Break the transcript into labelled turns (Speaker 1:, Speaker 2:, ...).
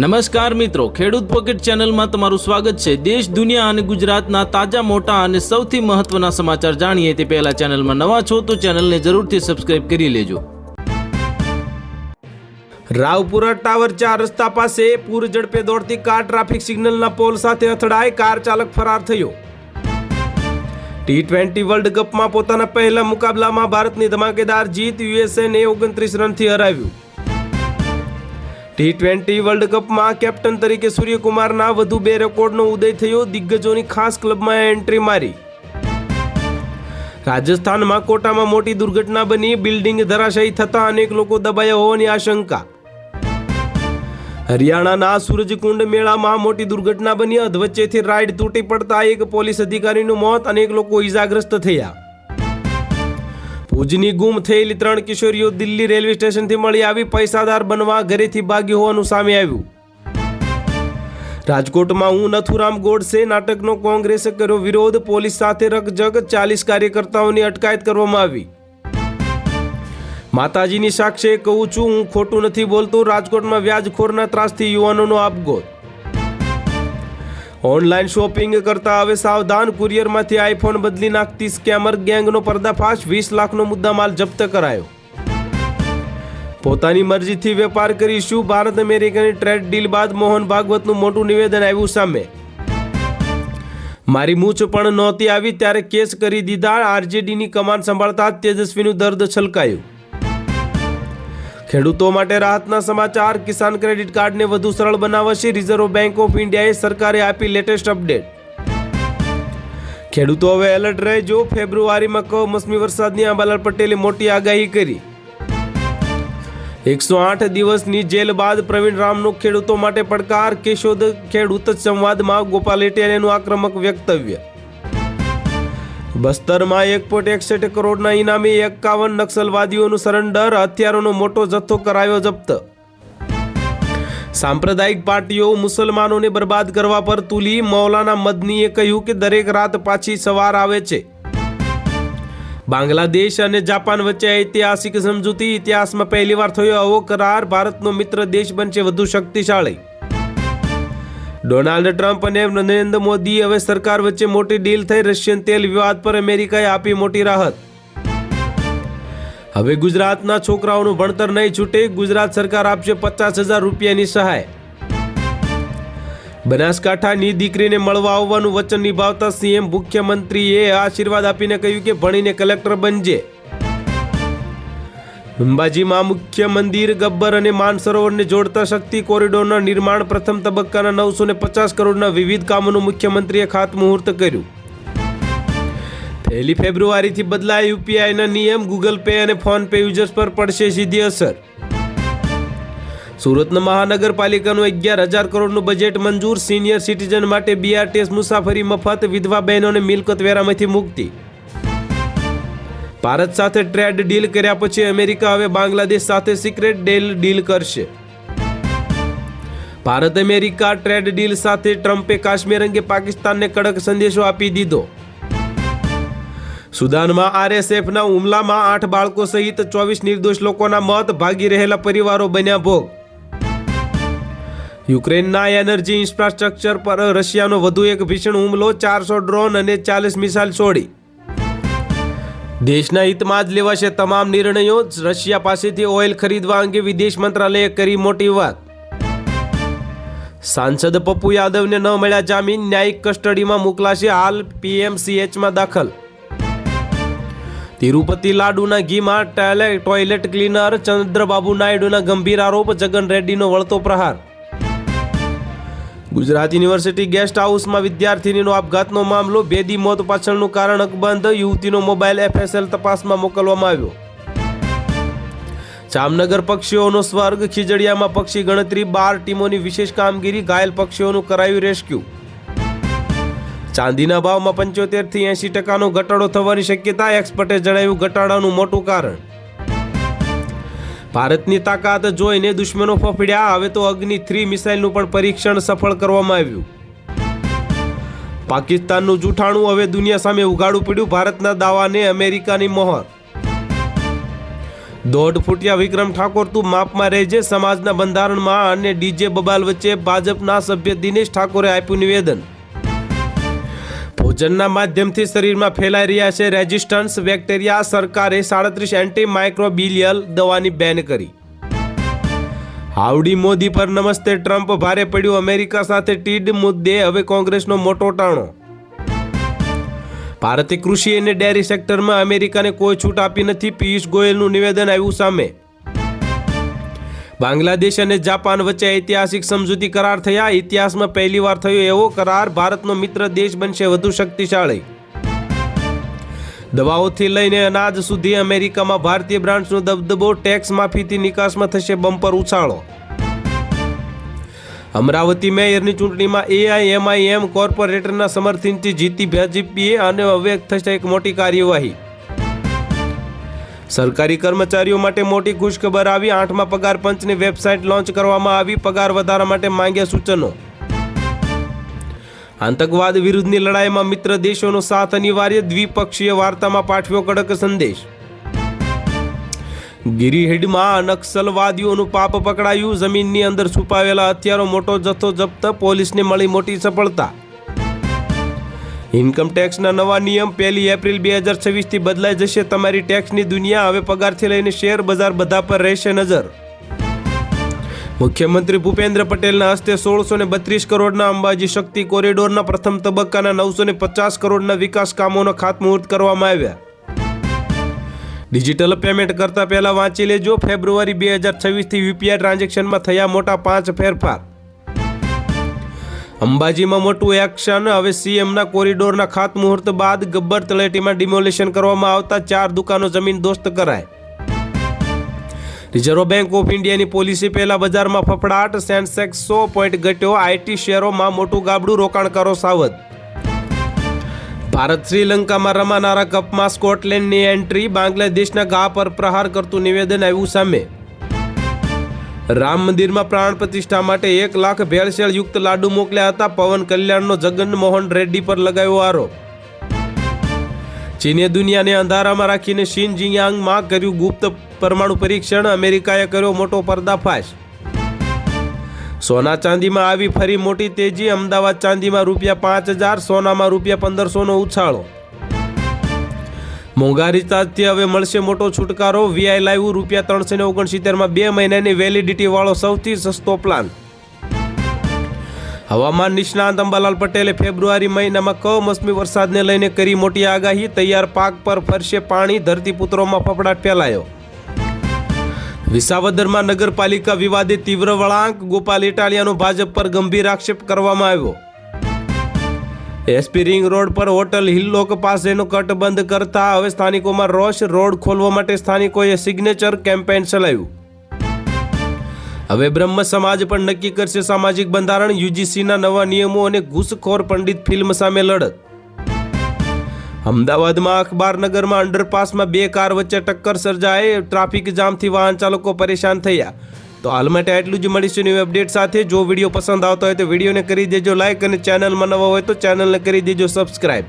Speaker 1: નમસ્કાર મિત્રો, ખેડૂત પોકેટ ચેનલમાં તમારું સ્વાગત છે। દેશ, દુનિયા અને ગુજરાતના તાજા, મોટા અને સૌથી મહત્વના સમાચાર જાણીએ તે પહેલા ચેનલમાં નવા છો તો ચેનલને જરૂરથી સબસ્ક્રાઇબ કરી લેજો। રાવપુરા ટાવર 4 રસ્તા પાસે પૂર ઝડપે દોડતી કાર ટ્રાફિક સિગ્નલના પોલ સાથે અથડાઈ, કાર ચાલક ફરાર થયો। T20 વર્લ્ડ કપમાં પોતાના પહેલા મુકાબલામાં ભારતની ધમાકેદાર જીત, યુએસએને 29 રનથી હરાવ્યું। T20 વર્લ્ડ કપમાં કેપ્ટન તરીકે સૂર્યકુમારના વધુ 2 રેકોર્ડનો ઉદય થયો, દિગ્ગજોની ખાસ ક્લબમાં એન્ટ્રી મારી। રાજસ્થાનમાં કોટામાં મોટી દુર્ઘટના બની, બિલ્ડિંગ ધરાશાયી થતા અનેક લોકો દબાયા હોવાની આશંકા। હરિયાણાના સૂરજકુંડ મેળામાં મોટી દુર્ઘટના બની, અધવચ્ચેથી રાઈડ તૂટી પડતા એક પોલીસ અધિકારીનું મોત, અનેક લોકો ઇજાગ્રસ્ત થયા। ભુજની ગુમ થયેલી 3 કિશોરીઓ દિલ્હી રેલવે સ્ટેશનથી મળી આવી, પૈસાદાર બનવા ઘરેથી ભાગી હોવાનું સામે આવ્યું। રાજકોટમાં હું નથુરામ ગોડસે નાટકનો કોંગ્રેસે કર્યો વિરોધ, પોલીસ સાથે રકઝક, 40 કાર્યકર્તાઓની અટકાયત કરવામાં આવી। માતાજીની સાક્ષી કહું છું, હું ખોટું નથી બોલતો, રાજકોટમાં વ્યાજખોરના ત્રાસથી યુવાનોનો આપઘાત। ઓનલાઈન શોપિંગ કરતા હવે સાવધાન, કુરિયરમાંથી આઈફોન બદલી નાખતી સ્કેમર ગેંગનો પર્દાફાશ, 20 લાખનો મુદ્દામાલ જપ્ત કરાયો। પોતાની મરજીથી વેપાર કરીશું, ભારત અમેરિકાની ટ્રેડ ડીલ બાદ મોહન ભાગવતનું મોટું નિવેદન આવ્યું સામે। મારી મૂછ પણ નહોતી આવી ત્યારે કેસ કરી દીધા, આરજેડીની કમાન સંભાળતા તેજસ્વીનું દર્દ છલકાયું। ખેડૂતો માટે રાહતના સમાચાર, કિસાન ક્રેડિટ કાર્ડને વધુ સરળ બનાવશે રિઝર્વ બેંક ઓફ ઇન્ડિયાએ, સરકારે આપી લેટેસ્ટ અપડેટ। ખેડૂતો હવે એલર્ટ રહેજો, ફેબ્રુઆરીમાં કમોસમી વરસાદની અંબાલાલ પટેલે મોટી આગાહી કરી। 108 દિવસની જેલ બાદ પ્રવીણ રામનો ખેડૂતો માટે પડકાર, કેશોદ ખેડૂત સંવાદમાં ગોપાલ ઇટાલિયાનું આક્રમક વક્તવ્ય। બસ્તરમાં 1.61 કરોડના ઇનામે 51 નક્સલવાદીઓનું સરેન્ડર, હથિયારોનો મોટો જથ્થો કરાયો જપ્ત। સાંપ્રદાયિક પાર્ટીઓ મુસલમાનોને બરબાદ કરવા પર તુલી, મૌલાના મદનીએ કહ્યું કે દરેક રાત પાછી સવાર આવે છે। બાંગ્લાદેશ અને જાપાન વચ્ચે ઐતિહાસિક સમજૂતી, ઇતિહાસમાં પહેલીવાર થયો આવો કરાર, ભારતનો મિત્ર દેશ બનશે વધુ શક્તિશાળી। ડોનાલ્ડ ટ્રમ્પ અને નરેન્દ્ર મોદી હવે સરકાર વચ્ચે મોટી ડીલ થઈ, રશિયન તેલ વિવાદ પર અમેરિકાએ આપી મોટી રાહત। હવે ગુજરાતના છોકરાઓનું ભણતર નહીં છૂટે, ગુજરાત સરકાર આપશે 50,000 રૂપિયાની સહાય। બનાસકાંઠાની દીકરીને મળવા આવવાનું વચન નિભાવતા સીએમ મુખ્યમંત્રીએ આશીર્વાદ આપીને કહ્યું કે ભણીને કલેક્ટર બનજે। અંબાજીમાં મુખ્ય મંદિર, ગબ્બર અને માનસરોવરને જોડતા શક્તિ કોરિડોરના નિર્માણ, પ્રથમ તબક્કાના 950 કરોડના વિવિધ કામોનું મુખ્યમંત્રીએ ખાતમુહૂર્ત કર્યું। 1 ફેબ્રુઆરીથી બદલાય યુપીઆઈના નિયમ, ગૂગલ પે અને ફોન પે યુઝર્સ પર પડશે સીધી અસર। સુરતના મહાનગરપાલિકાનું 11,000 કરોડનું બજેટ મંજૂર, સિનિયર સિટીઝન માટે બીઆરટીએસ મુસાફરી મફત, વિધવા બહેનોને મિલકત વેરામાંથી મુક્તિ। ભારત સાથે ટ્રેડ ડીલ કર્યા પછી અમેરિકા હવે બાંગ્લાદેશ સાથે સિક્રેટ ડીલ કરશે। ભારત અમેરિકા ટ્રેડ ડીલ સાથે ટ્રમ્પે કાશ્મીર અંગે પાકિસ્તાનને કડક સંદેશો આપી દીધો। સુદાનમાં આરએસએફના હુમલામાં 8 બાળકો સહિત 24 નિર્દોષ લોકોના મોત, ભાગી રહેલા પરિવારો બન્યા ભોગ। યુક્રેનના એનર્જી ઇન્ફ્રાસ્ટ્રક્ચર પર રશિયાનો વધુ એક ભીષણ હુમલો, 400 ડ્રોન અને 40 મિસાઇલ છોડી। દેશના હિતમાં જ લેવાશે તમામ નિર્ણયો, રશિયા પાસેથી ઓઇલ ખરીદવા અંગે વિદેશ મંત્રાલયે કરી મોટી વાત। સાંસદ પપ્પુ યાદવને ન મળ્યા જામીન, ન્યાયિક કસ્ટડીમાં મોકલાશે, હાલ પીએમસીએચમાં દાખલ। તિરુપતિ લાડુના ઘીમાં ટોયલેટ ક્લીનર, ચંદ્રબાબુ નાયડુના ગંભીર આરોપ, જગન રેડ્ડીનો વળતો પ્રહાર। ગુજરાત યુનિવર્સિટી ગેસ્ટ હાઉસમાં વિદ્યાર્થીનીનો આપઘાતનો મામલો, ભેદી મોત પાછળનું કારણ અકબંધ, યુવતીનો મોબાઈલ એફએસએલ તપાસમાં મોકલવામાં આવ્યો। જામનગર પક્ષીઓનો સ્વર્ગ, ખીજડીયામાં પક્ષી ગણતરી, 12 ટીમોની વિશેષ કામગીરી, ઘાયલ પક્ષીઓનું કરાયું રેસ્ક્યુ। ચાંદીના ભાવમાં 75 થી 80% ઘટાડો થવાની શક્યતા, એક્સપર્ટે જણાવ્યું ઘટાડાનું મોટું કારણ। ભારતની તાકાત જોઈને દુશ્મનો ફફડ્યા, હવે તો અગ્નિ 3 મિસાઇલનું પણ પરીક્ષણ સફળ કરવામાં આવ્યું। પાકિસ્તાનનું જૂઠાણું હવે દુનિયા સામે ઉઘાડું પડ્યું, ભારતના દાવાને અમેરિકાની મોહર। દોઢ ફૂટિયા વિક્રમ ઠાકોર તું માપમાં રહેજે સમાજના બંધારણમાં અને ડીજે બબાલ વચ્ચે ભાજપના સભ્ય દિનેશ ઠાકોરે આપ્યું નિવેદન. ભોજનના માધ્યમથી શરીરમાં ફેલાઈ રહ્યા છે રેઝિસ્ટન્સ બેક્ટેરિયા. સરકારે 37 એન્ટીમાઇક્રોબિલિયલ દવાની બેન કરી. હાઉડી મોદી પર નમસ્તે ટ્રમ્પ ભારે પડ્યું. અમેરિકા સાથે ટીડ મુદ્દે હવે કોંગ્રેસનો મોટો ટાણો. ભારતે કૃષિ અને ડેરી સેક્ટરમાં અમેરિકાને કોઈ છૂટ આપી નથી. પિયુષ ગોયલનું નિવેદન આવ્યું સામે. બાંગ્લાદેશ અને જાપાન વચ્ચે ઐતિહાસિક સમજૂતી કરાર થયા. ઇતિહાસમાં પહેલીવાર થયો એવો કરાર. ભારતનો મિત્ર દેશ બનશે વધુ શક્તિશાળી. દવાઓથી લઈને અનાજ સુધી અમેરિકામાં ભારતીય બ્રાન્ડ્સનો દબદબો. ટેક્સ માફીથી નિકાસમાં થશે બમ્પર ઉછાળો. અમરાવતી મેયરની ચૂંટણીમાં AIMIM કોર્પોરેટરના સમર્થનથી જીતી ભાજપીએ અને હવે થશે એક મોટી કાર્યવાહી. સરકારી કર્મચારીઓ માટે મોટી ખુશખબર આવી. 8મા પગાર પંચની વેબસાઇટ લોન્ચ કરવામાં આવી. પગાર વધારા માટે માંગ્યા સૂચનો. આતંકવાદ વિરુદ્ધની લડાઈમાં મિત્ર દેશોનો સાથ અનિવાર્ય. દ્વિપક્ષીય વાર્તામાં પાઠવ્યો કડક સંદેશ. ગિરિહીડમાં નક્સલવાદીઓનું પાપ પકડાયું. જમીનની અંદર છુપાવેલા હથિયારો મોટો જથ્થો જપ્ત. પોલીસને મળી મોટી સફળતા. ઇન્કમ ટેક્સના નવા નિયમ 1 એપ્રિલ 2026થી બદલાઈ જશે તમારી ટેક્સની દુનિયા. હવે પગારથી લઈને શેર બજાર બધા પર રહેશે નજર. મુખ્યમંત્રી ભૂપેન્દ્ર પટેલના હસ્તે 1632 કરોડના અંબાજી શક્તિ કોરિડોરના પ્રથમ તબક્કાના 950 કરોડના વિકાસ કામોનો ખાતમુહૂર્ત કરવામાં આવ્યા. ડિજિટલ પેમેન્ટ કરતા પહેલા વાંચી લેજો. ફેબ્રુઆરી 2026થી UPI ટ્રાન્ઝેક્શનમાં થયા મોટા 5 ફેરફાર. અંબાજીમાં મોટું એક્શન. હવે CMના કોરિડોરના ખાતમુહૂર્ત બાદ ગબ્બર તળેટીમાં ડિમોલિશન કરવામાં આવતા 4 દુકાનો જમીન દોસ્ત કરાય. રિઝર્વ બેંક ઓફ ઇન્ડિયાની પોલિસી પહેલા બજારમાં ફફડાટ. સેન્સેક્સ 100 પોઈન્ટ ઘટ્યો. IT શેરોમાં મોટું ગાબડું. રોકાણકારો સાવધ. ભારત શ્રીલંકામાં રમાનારા કપમાં સ્કોટલેન્ડની એન્ટ્રી. બાંગ્લાદેશના ઘા પર પ્રહાર કરતું નિવેદન આવ્યું સામે. રામ મંદિરમાં પ્રાણ પ્રતિષ્ઠા માટે 1 લાખ ભેળસેળ યુક્ત લાડુ મોકલ્યા હતા. પવન કલ્યાણનો જગનમોહન રેડ્ડી પર લગાવ્યો આરોપ. ચીને દુનિયાને અંધારામાં રાખીને શિનજિયાંગમાં કર્યું ગુપ્ત પરમાણુ પરીક્ષણ. અમેરિકાએ કર્યો મોટો પર્દાફાશ. સોના ચાંદીમાં આવી ફરી મોટી તેજી. અમદાવાદ ચાંદીમાં ₹5000, સોનામાં ₹1500નો ઉછાળો. મોંઘવારી સાથે હવે મળશે મોટો છુટકારો. VI લાઈવ ₹369માં 2 મહિનાની વેલિડિટી વાળો સૌથી સસ્તો પ્લાન. હવામાન નિષ્ણાંત અંબાલાલ પટેલે ફેબ્રુઆરી મહિનામાં કમોસમી વરસાદને લઈને કરી મોટી આગાહી. તૈયાર પાક પર ફરશે પાણી. ધરતીપુત્રોમાં ફફડાટ ફેલાયો. વિસાવદરમાં નગરપાલિકા વિવાદે તીવ્ર વળાંક. ગોપાલ ઇટાલિયાનો ભાજપ પર ગંભીર આક્ષેપ કરવામાં આવ્યો. SP રિંગ રોડ પર હોટલ હિલ્લોક પાસેનો કટ બંધ કરતા હવે સ્થાનિકોમાં રોષ. રોડ ખોલવા માટે સ્થાનિકોએ સિગ્નેચર કેમ્પેઇન ચલાવ્યું. હવે બ્રહ્મ સમાજ પણ નક્કી કરશે સામાજિક બંધારણ. UGCના નવા નિયમો અને ઘૂસખોર પંડિત ફિલ્મ સામે લડત. અમદાવાદમાં અખબારનગરમાં અંડરપાસમાં 2 કાર વચ્ચે ટક્કર સર્જાઈ. ટ્રાફિક જામથી વાહન ચાલકો પરેશાન થયા. તો હાલ માટે આટલું જ. મળીશું નવી અપડેટ સાથે. જો વિડીયો પસંદ આવતો હોય તો વિડીયોને કરી દેજો લાઈક અને ચેનલમાં નવા હોય તો ચેનલને કરી દેજો સબસ્ક્રાઈબ.